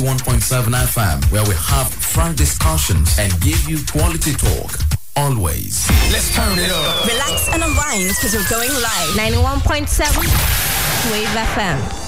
91.7 FM, where we have frank discussions and give you quality talk. Always. Let's turn it up. Relax and unwind because we're going live. 91.7 Rave FM.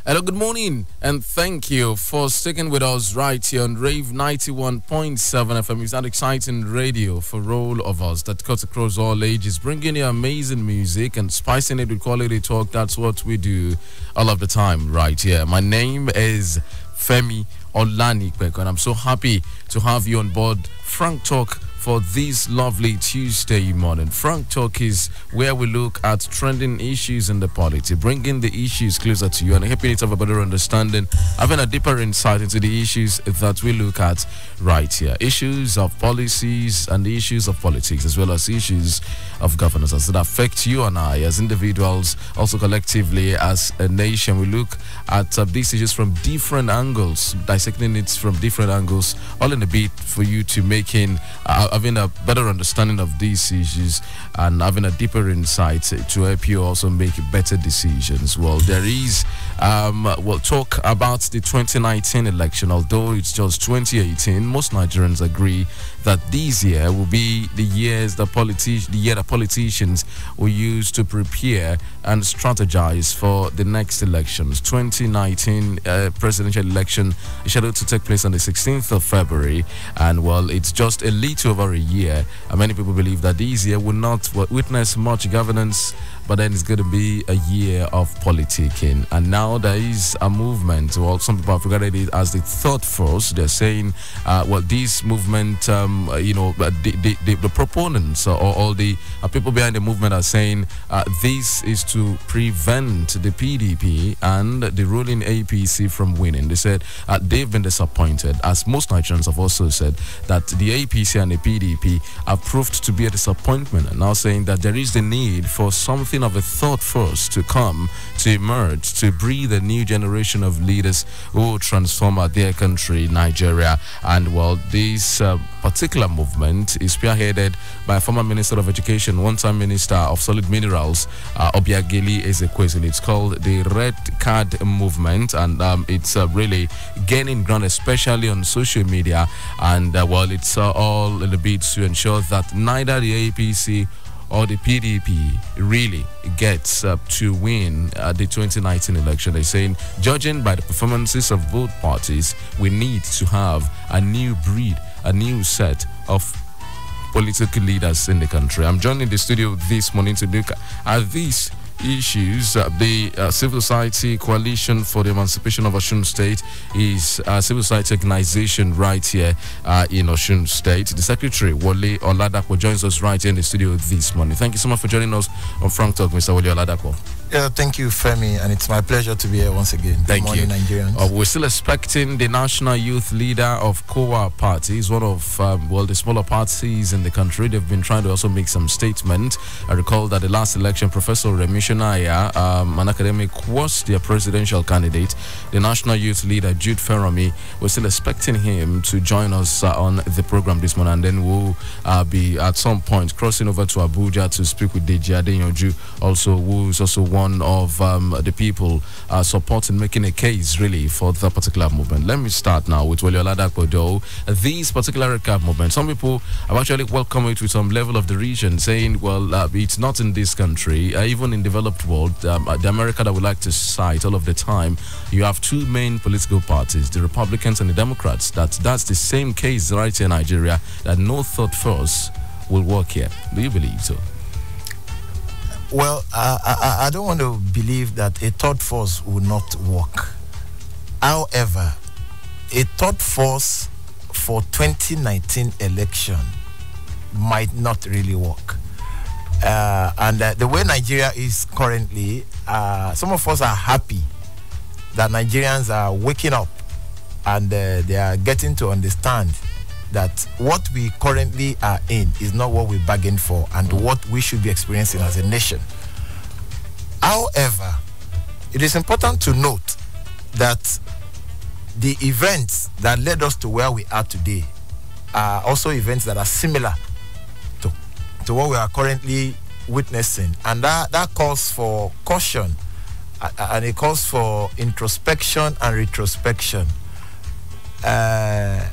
Hello, good morning, and thank you for sticking with us right here on Rave 91.7 FM. It's that exciting radio for all of us that cuts across all ages, bringing you amazing music and spicing it with quality talk. That's what we do all of the time right here. My name is Femi Olanipekun, and I'm so happy to have you on board Frank Talk for this lovely Tuesday morning. Frank Talk is where we look at trending issues in the polity, bringing the issues closer to you and helping you to have a better understanding, having a deeper insight into the issues that we look at right here. Issues of policies and the issues of politics, as well as issues of governance that affect you and I as individuals, also collectively as a nation. We look at these issues from different angles, dissecting it from different angles, all in a bit for you to making having a better understanding of these issues and having a deeper insight to help you also make better decisions. Well, there is we'll talk about the 2019 election. Although it's just 2018, most Nigerians agree that this year will be the year the politicians will use to prepare and strategize for the next elections. 2019 presidential election is scheduled to take place on the 16th of February, and well, it's just a little over a year. And many people believe that this year will not witness much governance, but then it's going to be a year of politicking. And now there is a movement. Well, some people have regarded it as the third force. They're saying, well, this movement, the proponents or all the people behind the movement are saying this is to prevent the PDP and the ruling APC from winning. They said they've been disappointed, as most Nigerians have also said, that the APC and the PDP have proved to be a disappointment, and now saying that there is the need for something nothing of a thought force to come, to emerge, to breathe a new generation of leaders who will transform their country, Nigeria. And well, this particular movement is spearheaded by former Minister of Education, one-time Minister of Solid Minerals, Obiageli Ezekwesili. It's called the Red Card Movement, and it's really gaining ground, especially on social media. And well, it's all in the bid to ensure that neither the APC or the PDP really gets to win the 2019 election. They're saying, judging by the performances of both parties, we need to have a new breed, a new set of political leaders in the country. I'm joined in the studio this morning to look at these issues. The Civil Society Coalition for the Emancipation of Osun State is a civil society organization right here in Osun State. The Secretary, Wole Oladapo, joins us right here in the studio this morning. Thank you so much for joining us on Frank Talk, Mr. Wole Oladapo. Yeah, thank you, Femi, and it's my pleasure to be here once again. Thank you. Good morning, Nigerians. We're still expecting the national youth leader of COA party. He's one of, well, the smaller parties in the country. They've been trying to also make some statement. I recall that the last election, Professor Remishonaya, an academic, was their presidential candidate. The national youth leader, Jude Ferrami, we're still expecting him to join us on the program this morning, and then we'll be at some point crossing over to Abuja to speak with Deji Adeyanju, also, who's also one of the people supporting, making a case really for the particular movement. Let me start now with Wole Oladapo. These particular recap movement, some people have actually welcomed it with some level of derision, saying, well, it's not in this country, even in developed world, the America that we like to cite all of the time, you have two main political parties, the Republicans and the Democrats. That's the same case right here in Nigeria, that no thought force will work here. Do you believe so? Well, I don't want to believe that a third force will not work. However, a third force for 2019 election might not really work. And the way Nigeria is currently, some of us are happy that Nigerians are waking up and they are getting to understand that what we currently are in is not what we bargained for and what we should be experiencing as a nation. However, it is important to note that the events that led us to where we are today are also events that are similar to what we are currently witnessing, and that calls for caution and it calls for introspection and retrospection.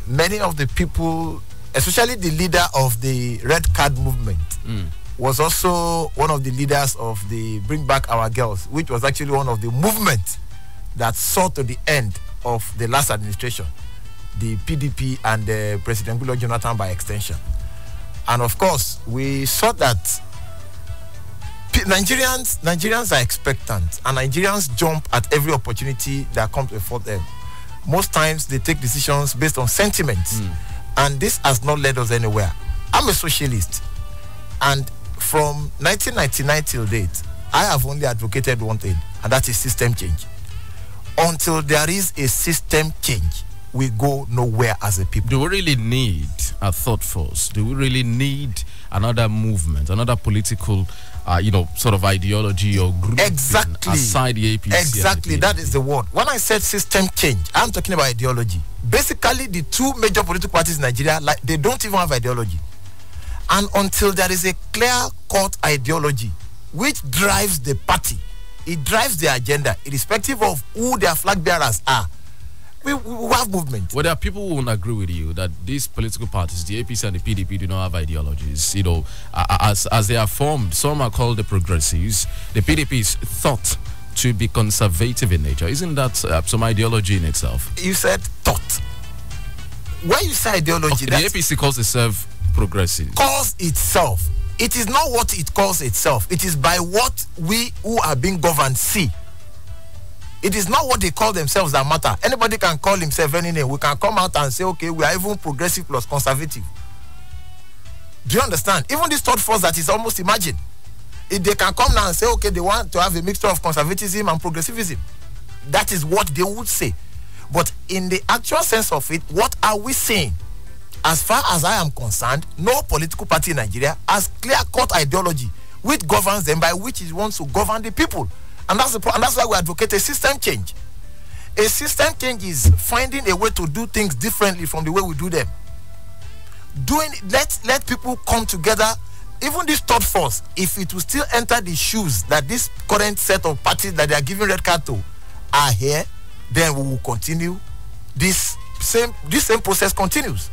Many of the people, especially the leader of the Red Card movement, was also one of the leaders of the Bring Back Our Girls, which was actually one of the movements that saw to the end of the last administration, the PDP and President Goodluck Jonathan by extension. And of course, we saw that Nigerians are expectant, and Nigerians jump at every opportunity that comes before them. Most times they take decisions based on sentiments, and this has not led us anywhere. I'm a socialist, and from 1999 till date, I have only advocated one thing, and that is system change. Until there is a system change, we go nowhere as a people. Do we really need a thought force? Do we really need another movement, another political sort of ideology or group aside the APC? Exactly, that is the word. When I said system change, I'm talking about ideology. Basically, the two major political parties in Nigeria, they don't even have ideology. And until there is a clear-cut ideology which drives the party, it drives the agenda, irrespective of who their flag bearers are, we have movement. Well, there are people who won't agree with you that these political parties, the APC and the PDP, do not have ideologies. As they are formed, some are called the progressives. The PDP is thought to be conservative in nature. Isn't that some ideology in itself? You said thought. When you say ideology, okay, the APC calls itself progressive. Calls itself. It is not what it calls itself. It is by what we who are being governed see. It is not what they call themselves that matter. Anybody can call himself any name. We can come out and say, okay, we are even progressive plus conservative. Do you understand? Even this third force that is almost imagined. If they can come now and say, okay, they want to have a mixture of conservatism and progressivism. That is what they would say. But in the actual sense of it, what are we saying? As far as I am concerned, no political party in Nigeria has clear-cut ideology which governs them, by which he wants to govern the people. And that's why we advocate a system change. A system change is finding a way to do things differently from the way we do them. Let people come together. Even this third force, if it will still enter the shoes that this current set of parties that they are giving red card to are here, then we will continue. This same process continues.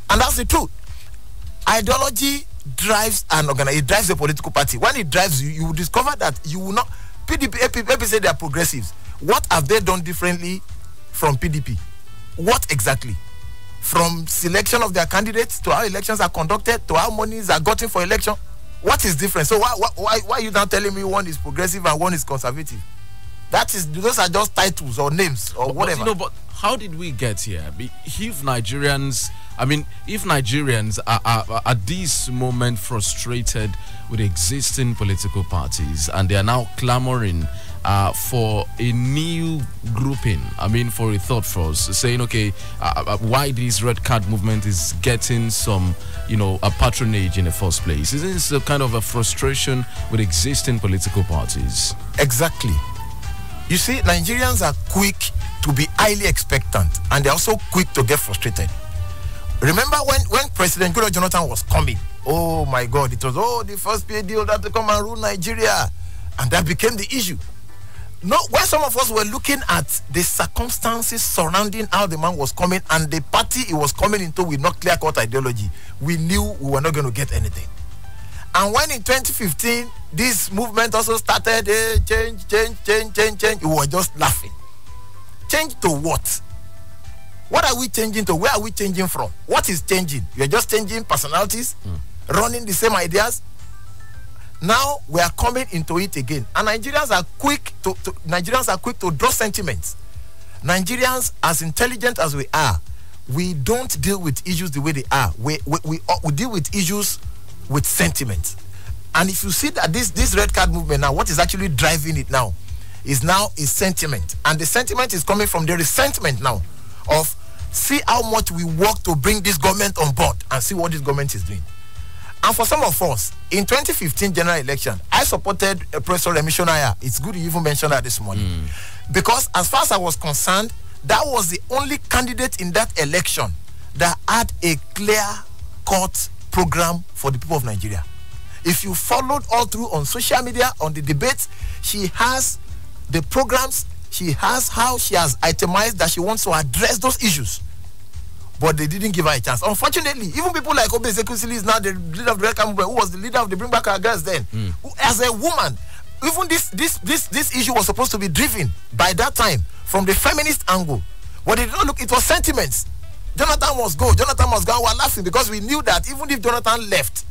And that's the truth. Ideology drives an organization. It drives a political party. When it drives you, you will discover that you will not. PDP, AP say they are progressives. What have they done differently from PDP? What exactly? From selection of their candidates to how elections are conducted to how monies are gotten for election. What is different? So why are you now telling me one is progressive and one is conservative? Those are just titles or names or whatever. But how did we get here? If Nigerians are at this moment frustrated with existing political parties and they are now clamoring for a new grouping, for a thought force, saying, okay, why this red card movement is getting some, a patronage in the first place? Isn't this a kind of a frustration with existing political parties? Exactly. You see, Nigerians are quick to be highly expectant, and they're also quick to get frustrated. Remember when President Goodluck Jonathan was coming? Oh my God, it was the first PA deal that to come and rule Nigeria, and that became the issue. No, when some of us were looking at the circumstances surrounding how the man was coming and the party he was coming into with not clear-cut ideology, we knew we were not going to get anything. And when in 2015 this movement also started, change, we were just laughing. Change to what? What are we changing to? Where are we changing from? What is changing? You're just changing personalities, running the same ideas. Now we are coming into it again, and Nigerians are quick to draw sentiments. Nigerians, as intelligent as we are, we don't deal with issues the way they are. We deal with issues with sentiment. And if you see that this red card movement now, what is actually driving it now is sentiment, and the sentiment is coming from the resentment now of see how much we work to bring this government on board and see what this government is doing. And for some of us, in 2015 general election, I supported Professor Remi Shonaya. It's good you even mentioned that this morning. Because as far as I was concerned, that was the only candidate in that election that had a clear-cut program for the people of Nigeria. If you followed all through on social media, on the debates, she has the programs, she has how she has itemized that she wants to address those issues. But they didn't give her a chance. Unfortunately, even people like Obe Ezekwesili is now the leader of the Red Card Movement, who was the leader of the Bring Back Our Girls then. Who, as a woman, even this issue was supposed to be driven by that time from the feminist angle. But they did not look, it was sentiments. Jonathan must go. Jonathan must go. We were laughing because we knew that even if Jonathan left,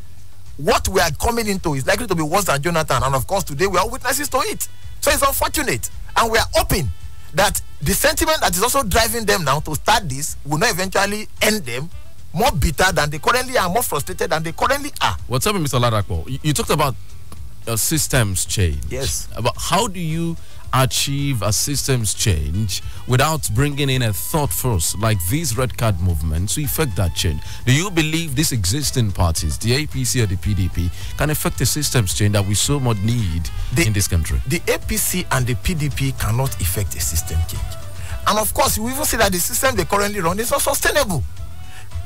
what we are coming into is likely to be worse than Jonathan. And of course, today we are witnesses to it. So it's unfortunate. And we are hoping that the sentiment that is also driving them now to start this will not eventually end them more bitter than they currently are, more frustrated than they currently are. What's up, Mr. Ladapo? You talked about systems change. Yes. But how do you achieve a systems change without bringing in a thought force like this red card movement to effect that change? Do you believe these existing parties, the APC or the PDP, can effect a systems change that we so much need in this country? The APC and the PDP cannot effect a system change. And of course, we even see that the system they currently run is not sustainable.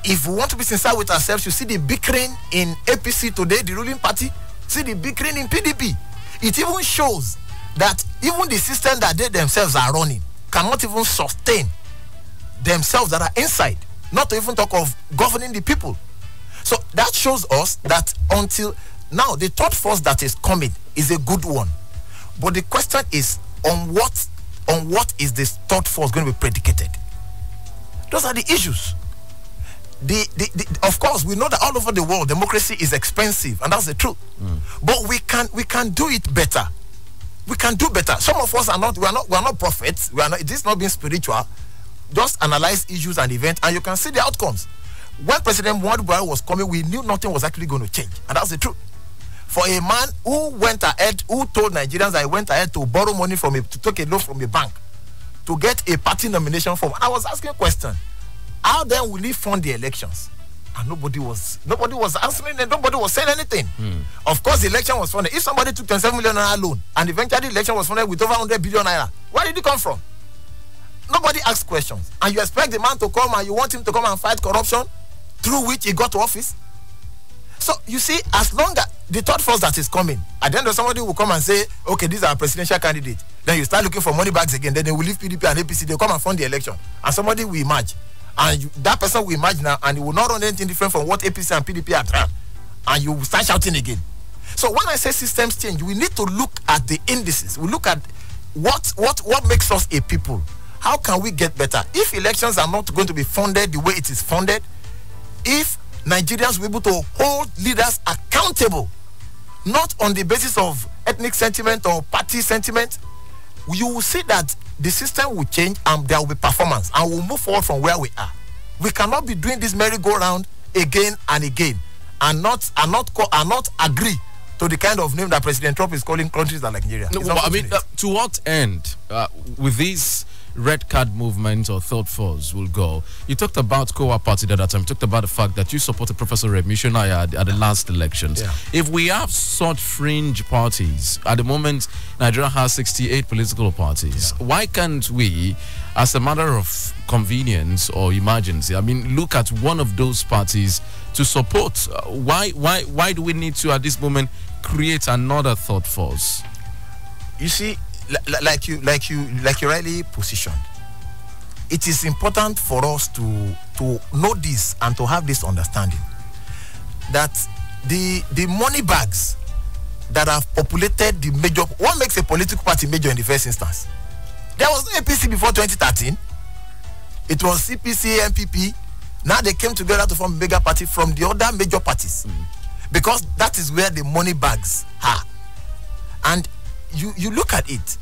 If we want to be sincere with ourselves, you see the bickering in APC today, the ruling party, see the bickering in PDP. It even shows that even the system that they themselves are running cannot even sustain themselves that are inside, not to even talk of governing the people. So that shows us that until now, the third force that is coming is a good one. But the question is, on what is this third force going to be predicated? Those are the issues. Of course, we know that all over the world, democracy is expensive, and that's the truth. But we can do it better. We can do better. Some of us we are not prophets. It is not being spiritual. Just analyze issues and events, and you can see the outcomes. When President Muhammadu Buhari was coming, we knew nothing was actually going to change, and that's the truth. For a man who went ahead, who told Nigerians that he went ahead to borrow money to take a loan from a bank to get a party nomination form, and I was asking a question: how then will he fund the elections? And nobody was answering and nobody was saying anything. Of course, the election was funded. If somebody took 27 million naira loan and eventually the election was funded with over 100 billion naira, where did it come from? Nobody asked questions. And you expect the man to come and you want him to come and fight corruption through which he got to office? So you see, as long as the third force that is coming, at the end of somebody will come and say, okay, these are presidential candidates. Then you start looking for money bags again. Then they will leave PDP and APC. They'll come and fund the election. And somebody will emerge. And that person will emerge now and he will not run anything different from what APC and PDP have done. And you will start shouting again. So when I say systems change, we need to look at the indices. We look at what makes us a people. How can we get better? If elections are not going to be funded the way it is funded, if Nigerians will be able to hold leaders accountable, not on the basis of ethnic sentiment or party sentiment, you will see that the system will change and there will be performance and we'll move forward from where we are. We cannot be doing this merry-go-round again and again and not agree to the kind of name that President Trump is calling countries like Nigeria. No, I mean, to what end with these red card movement or third force will go? You talked about Kowa Party at that time. You talked about the fact that you supported Professor Rave at the last elections. Yeah. If we have such fringe parties, at the moment Nigeria has 68 political parties. Yeah. Why can't we, as a matter of convenience or emergency, I mean, look at one of those parties to support? Why do we need to at this moment create another third force? You see, like you rightly positioned, it is important for us to know this and to have this understanding that the money bags that have populated the major, what makes a political party major in the first instance? There was no APC before 2013. It was CPC, MPP. Now they came together to form a mega party from the other major parties, because that is where the money bags are. And you look at it.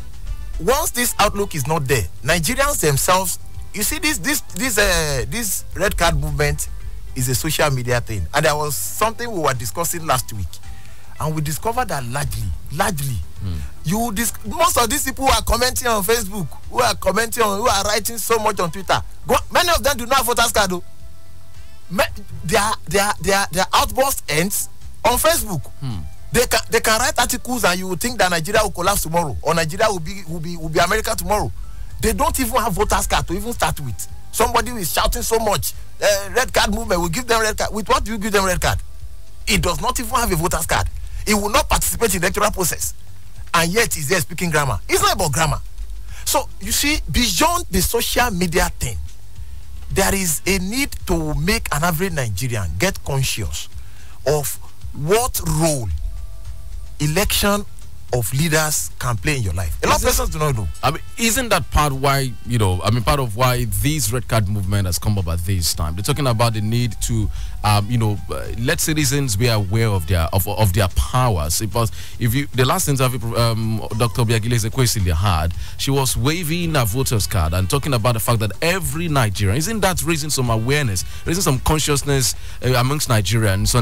Once this outlook is not there, Nigerians themselves, you see, this red card movement is a social media thing. And there was something we were discussing last week, and we discovered that largely, most of these people who are commenting on Facebook, who are writing so much on Twitter, many of them do not have voters card. Their outburst ends on Facebook. They can write articles and you will think that Nigeria will collapse tomorrow or Nigeria will be America tomorrow. They don't even have voters card to even start with. Somebody is shouting so much, red card movement, we give them red card. With what do you give them red card? It does not even have a voters card. It will not participate in the electoral process. And yet is there speaking grammar. It's not about grammar. So you see, beyond the social media thing, there is a need to make an average Nigerian get conscious of what role election of leaders can play in your life. A lot of persons do not know. I mean, isn't that part why, part of why this red card movement has come up at this time? They're talking about the need to, let citizens be aware of their powers. Because the last interview Dr. Biagile Ezekwesili had, she was waving a voter's card and talking about the fact that every Nigerian, isn't that raising some awareness, raising some consciousness amongst Nigerians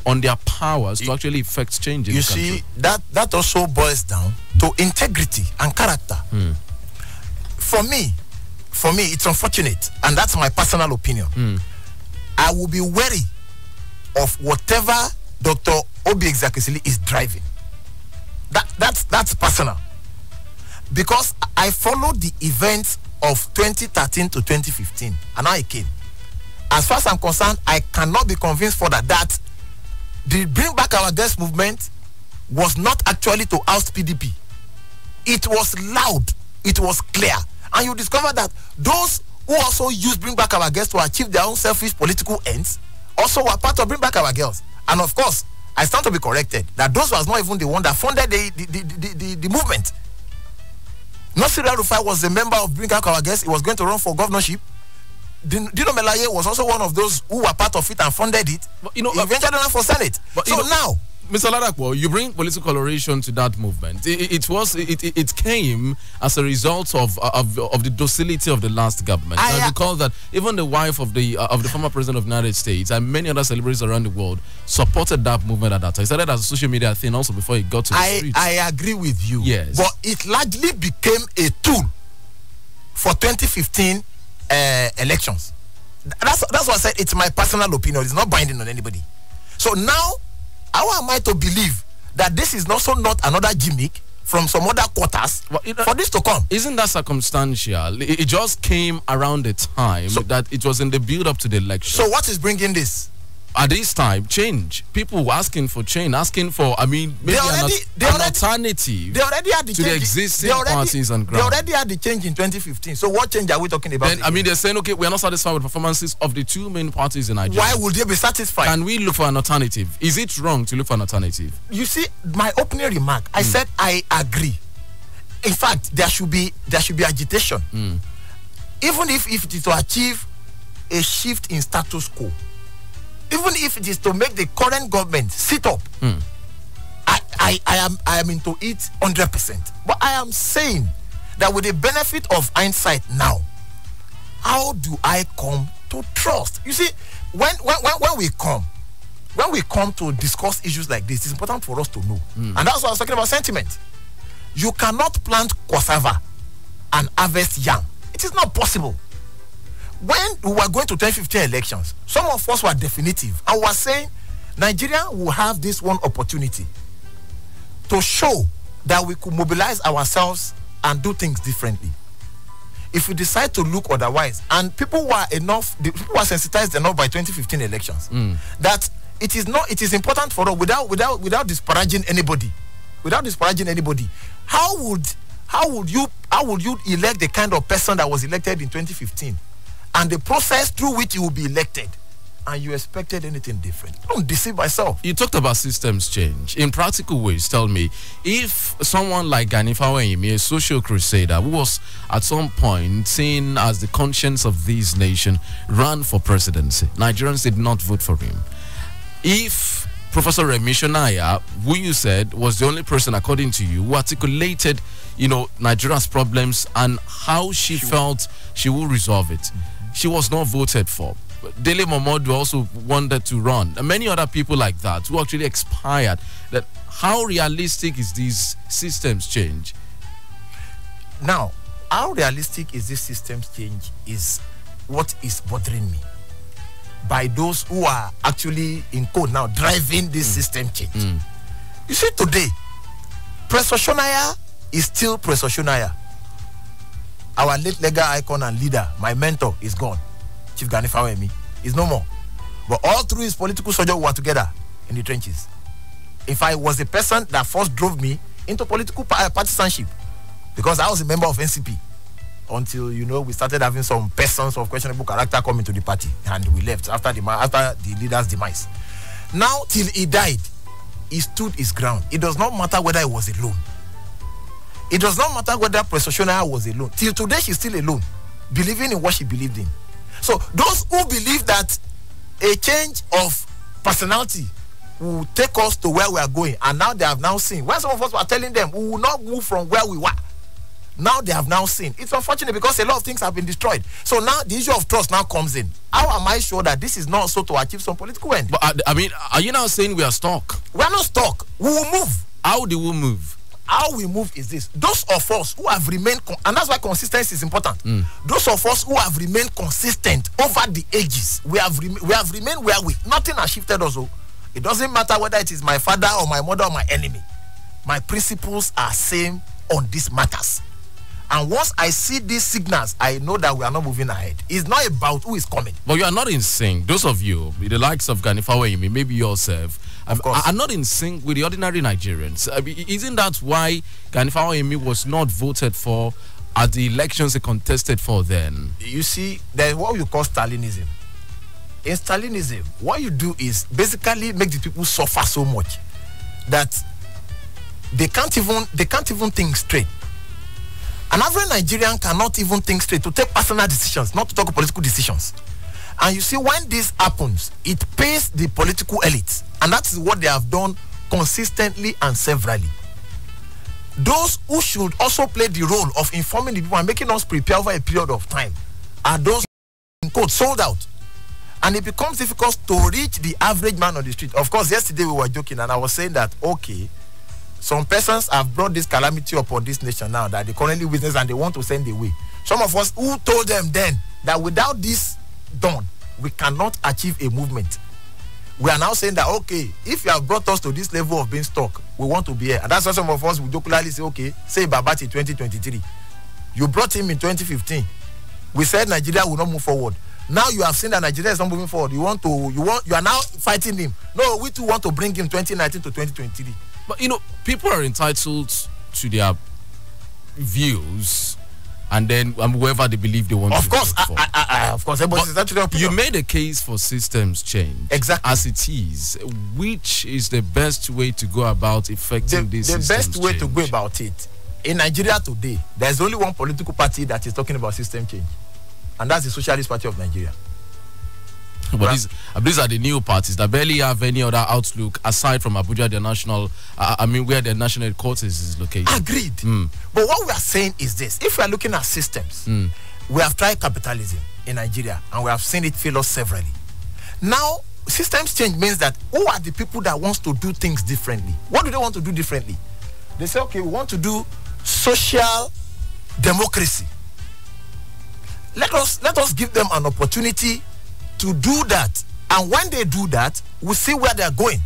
on their powers to actually effect change in the country? See, that also boils down to integrity and character. For me, it's unfortunate, and that's my personal opinion. I will be wary of whatever Dr. Obi Ezekwesili is driving. That's personal, because I followed the events of 2013 to 2015, and I came. As far as I'm concerned, I cannot be convinced further that the Bring Back Our Girls movement was not actually to oust PDP. It was loud, it was clear, and you discover that those who also used Bring Back Our Girls to achieve their own selfish political ends also were part of Bring Back Our Girls. And of course, I stand to be corrected that those was not even the one that funded the movement. Nasir El-Rufai was a member of Bring Back Our Girls. He was going to run for governorship. Dino Melaye was also one of those who were part of it and funded it. But, he eventually ran for Senate. But, now, Mr. Ladakwo, you bring political coloration to that movement. It came as a result of the docility of the last government. I recall that even the wife of the former president of the United States and many other celebrities around the world supported that movement at that time. It started as a social media thing also before it got to the streets. I agree with you. Yes. But it largely became a tool for 2015 elections. That's what I said. It's my personal opinion. It's not binding on anybody. So now, how am I to believe that this is also not another gimmick from some other quarters for this to come? Isn't that circumstantial? It just came around the time that it was in the build-up to the election. So what is bringing this? At this time, change. People were asking for change, asking for, maybe an alternative they already had the to change. the existing parties on ground. They already had the change in 2015. So what change are we talking about? Then, they're saying, okay, we're not satisfied with performances of the two main parties in Nigeria. Why would they be satisfied? Can we look for an alternative? Is it wrong to look for an alternative? You see, my opening remark, I said I agree. In fact, there should be agitation. Even if it is to achieve a shift in status quo. Even if it is to make the current government sit up, I am into it 100%. But I am saying that with the benefit of hindsight now, how do I come to trust? You see, when we come to discuss issues like this, it's important for us to know. And that's why I was talking about sentiment. You cannot plant cassava and harvest yam. It is not possible. When we were going to 2015 elections, some of us were definitive and were saying Nigeria will have this one opportunity to show that we could mobilize ourselves and do things differently. If we decide to look otherwise, and people were sensitized enough by 2015 elections that it is important for us without disparaging anybody. How would you elect the kind of person that was elected in 2015? And the process through which you will be elected, and you expected anything different? Don't deceive myself. You talked about systems change. In practical ways, tell me, if someone like Gani Fawayimi, a social crusader who was at some point seen as the conscience of this nation, ran for presidency, Nigerians did not vote for him. If Professor Remi Shonaya, who you said was the only person, according to you, who articulated, Nigeria's problems and how she felt she will resolve it, she was not voted for. Dele Momodu also wanted to run, and many other people like that who actually expired. That how realistic is this systems change? Now, how realistic is this systems change is what is bothering me. By those who are actually in code now driving this system change. You see, today, Professor Shonaya is still Professor Shonaya. Our late legal icon and leader, my mentor, is gone. Chief Gani Fawayimi is no more. But all through his political sojourn, we were together in the trenches. In fact, it was the person that first drove me into political partisanship, because I was a member of NCP until we started having some persons of questionable character coming to the party, and we left after the leader's demise. Now, till he died, he stood his ground. It does not matter whether he was alone. It does not matter whether Professor Shonaya was alone. Till today, she's still alone, believing in what she believed in. So those who believe that a change of personality will take us to where we are going, and now they have now seen, when some of us were telling them we will not move from where we were, now they have now seen. It's unfortunate because a lot of things have been destroyed. So now the issue of trust now comes in. How am I sure that this is not so to achieve some political end? But are you now saying we are stuck? We are not stuck. We will move. How do we move? How we move is this: those of us who have remained, and that's why consistency is important. Those of us who have remained consistent over the ages, we have remained where nothing has shifted us. It doesn't matter whether it is my father or my mother or my enemy. My principles are same on these matters. And once I see these signals, I know that we are not moving ahead. It's not about who is coming. But you are not in sync. Those of you, the likes of Gani Fawayimi, maybe yourself, are not in sync with the ordinary Nigerians. Isn't that why Gani Fawayimi was not voted for at the elections he contested for then? You see, there's what you call Stalinism. In Stalinism, what you do is basically make the people suffer so much that they can't even think straight. An average Nigerian cannot even think straight to take personal decisions, not to talk political decisions. And you see, when this happens, it pays the political elites. And that is what they have done consistently and severally. Those who should also play the role of informing the people and making us prepare over a period of time are those in quote sold out. And it becomes difficult to reach the average man on the street. Of course, yesterday we were joking and I was saying that, okay, some persons have brought this calamity upon this nation now that they currently witness and they want to send away. Some of us who told them then that without this done, we cannot achieve a movement. We are now saying that, okay, if you have brought us to this level of being stuck, we want to be here. And that's why some of us will jocularly say, okay, say Babati 2023. You brought him in 2015. We said Nigeria will not move forward. Now you have seen that Nigeria is not moving forward. You are now fighting him. No, we too want to bring him 2019 to 2023. But people are entitled to their views, and then whoever they believe they want to vote for. Of course, you made a case for systems change. Exactly. As it is, which is the best way to go about effecting this systems change? The best way to go about it, in Nigeria today, there's only one political party that is talking about system change, and that's the Socialist Party of Nigeria. But these are the new parties that barely have any other outlook aside from Abuja, the national, where the national headquarters is located. Agreed. But what we are saying is this: if we are looking at systems, we have tried capitalism in Nigeria and we have seen it fail us severally. Now, systems change means that who are the people that wants to do things differently? What do they want to do differently? They say, okay, we want to do social democracy. Let us give them an opportunity to do that, and when they do that, we see where they are going.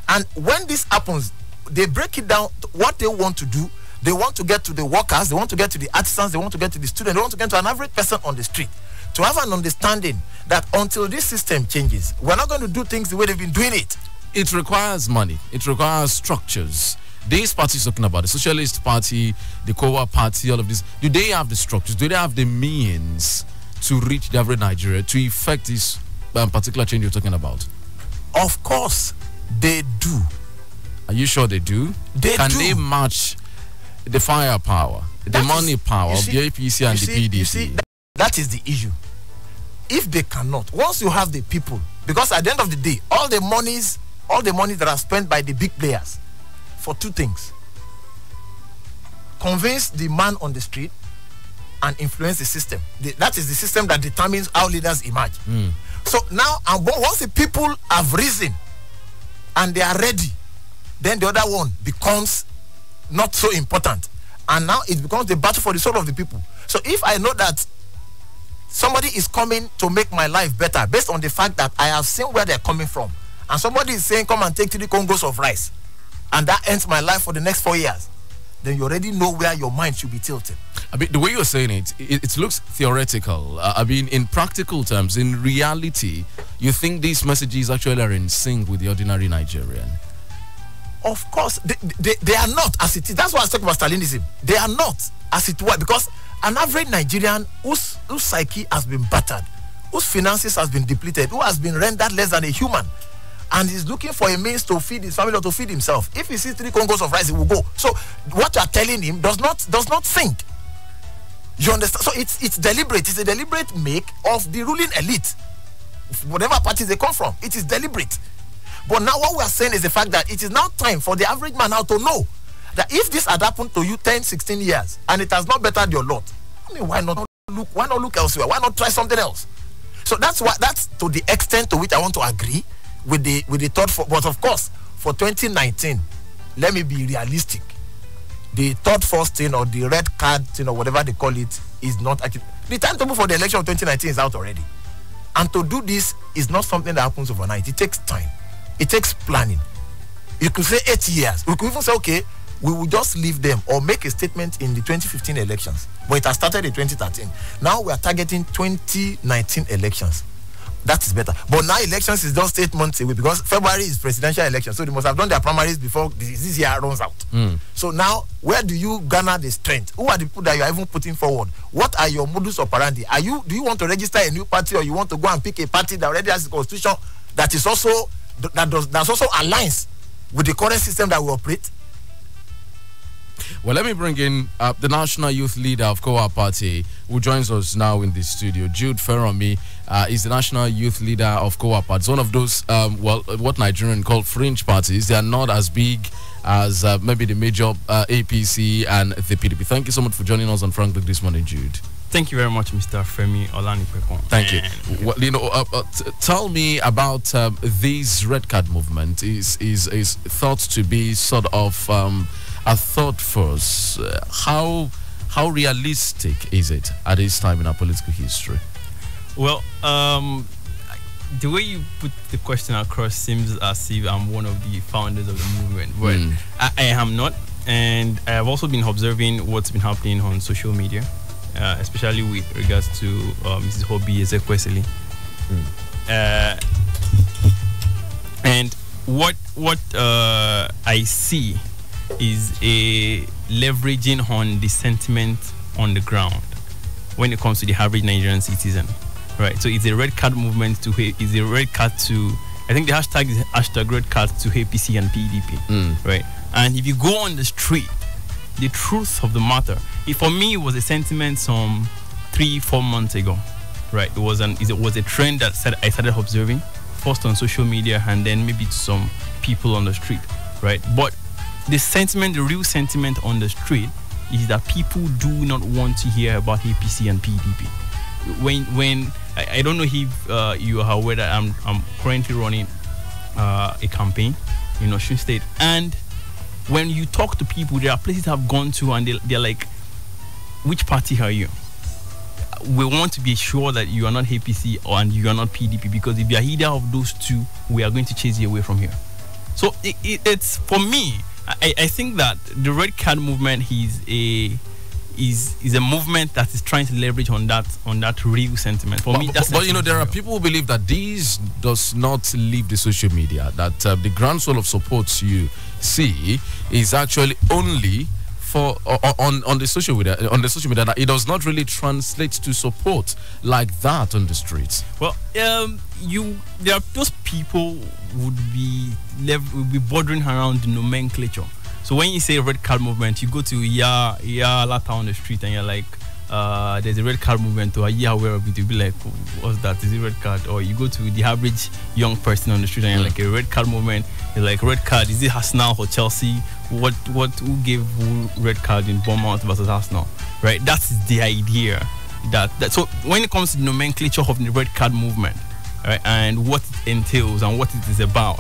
And when this happens, they break it down to what they want to do. They want to get to the workers, they want to get to the artisans, they want to get to the students, they want to get to an average person on the street, to have an understanding that until this system changes, we're not going to do things the way they've been doing it. It requires money, it requires structures. These parties talking about, the Socialist Party, the COA Party, all of this, do they have the structures? Do they have the means to reach the average Nigeria, to effect this particular change you're talking about? Of course, they do. Are you sure they do? Can they match the firepower, the money power of the APC and the PDC? You see, that is the issue. If they cannot, once you have the people, because at the end of the day, all the monies that are spent by the big players for two things: convince the man on the street and influence the system. That is the system that determines how leaders emerge. So now, once the people have risen and they are ready, then the other one becomes not so important. And now it becomes the battle for the soul of the people. So if I know that somebody is coming to make my life better based on the fact that I have seen where they're coming from, and somebody is saying, come and take 3 Congos of rice, and that ends my life for the next 4 years, then you already know where your mind should be tilted. The way you're saying it looks theoretical. In practical terms, in reality, you think these messages actually are in sync with the ordinary Nigerian? Of course, they are not as it is. That's why I was talking about Stalinism. They are not as it was, because an average Nigerian whose psyche has been battered, whose finances has been depleted, who has been rendered less than a human, and is looking for a means to feed his family or to feed himself. If he sees 3 Congos of rice, he will go. So what you are telling him does not think. You understand? So it's deliberate. It's a deliberate make of the ruling elite, whatever parties they come from. It is deliberate. But now what we are saying is the fact that it is now time for the average man now to know that if this had happened to you 10, 16 years and it has not bettered your lot, why not look elsewhere? Why not try something else? So that's to the extent to which I want to agree with the third. But of course, for 2019, let me be realistic. The third force thing, or the red card thing, or whatever they call it, is not actually. The timetable for the election of 2019 is out already. And to do this is not something that happens overnight. It takes time. It takes planning. You could say 8 years. We could even say, okay, we will just leave them or make a statement in the 2015 elections. But it has started in 2013. Now we are targeting 2019 elections. That is better. But now elections is just 8 months away, because February is presidential election. So they must have done their primaries before this year runs out. So now, where do you garner the strength? Who are the people that you are even putting forward? What are your modus operandi? Do you want to register a new party, or you want to go and pick a party that already has a constitution that is also that's also aligns with the current system that we operate? Well, let me bring in the national youth leader of COA Party, who joins us now in the studio. Jude Femi is the national youth leader of COA Party. It's one of those, what Nigerians call fringe parties. They are not as big as maybe the major APC and the PDP. Thank you so much for joining us on Frank Look this morning, Jude. Thank you very much, Mr. Femi Olanipekun. Thank you. Well, tell me about this red card movement. Is thought to be sort of a thought force. How realistic is it at this time in our political history? Well, the way you put the question across seems as if I'm one of the founders of the movement, but I am not. And I have also been observing what's been happening on social media, especially with regards to Mrs. Hobby Ezekwesili. And what I see is a leveraging on the sentiment on the ground when it comes to the average Nigerian citizen, right? So it's a red card movement I think the hashtag is hashtag red card to APC and PDP, right? And if you go on the street, the truth of the matter, for me, it was a sentiment some 3-4 months ago, right? It was a trend that I started observing first on social media and then maybe to some people on the street, right? But the real sentiment on the street is that people do not want to hear about APC and PDP. When I don't know if you are aware that I'm currently running a campaign in Osun State, and when you talk to people, there are places I've gone to and they're like, which party are you? We want to be sure that you are not APC and you are not PDP, because if you are either of those two, we are going to chase you away from here. So it's for me, I think that the red card movement is a movement that is trying to leverage on that real sentiment. For me, that's but there are people who believe that this does not leave the social media, that the groundswell of support you see is actually only for on the social media, that it does not really translate to support like that on the streets. Well, there are those people would be bordering around the nomenclature. So when you say red card movement, you go to Lata on the street and you're like, there's a red card movement, or are you aware of it? You'll be like, what's that? Is it red card? Or you go to the average young person on the street and you're like, a red card movement. You're like, red card, is it Arsenal or Chelsea? Who gave who red card in Bournemouth versus Arsenal? Right? That's the idea. So when it comes to the nomenclature of the red card movement, right, and what it entails and what it is about,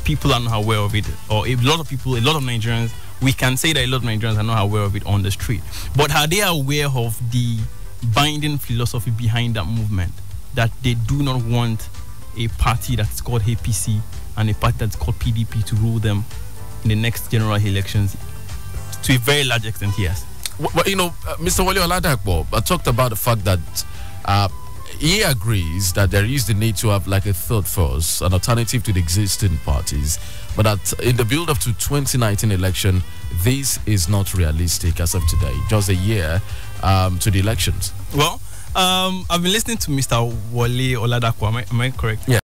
people are not aware of it, or a lot of Nigerians, we can say that a lot of Nigerians are not aware of it on the street. But are they aware of the binding philosophy behind that movement? That they do not want a party that's called APC and a party that's called PDP to rule them in the next general elections? To a very large extent, yes. Well, Mr. Wale Oladakbo talked about the fact that he agrees that there is the need to have like a third force, an alternative to the existing parties, but that in the build-up to 2019 election, this is not realistic as of today, just a year to the elections. Well, I've been listening to Mr. Wale Oladakbo. Am I correct? Yeah.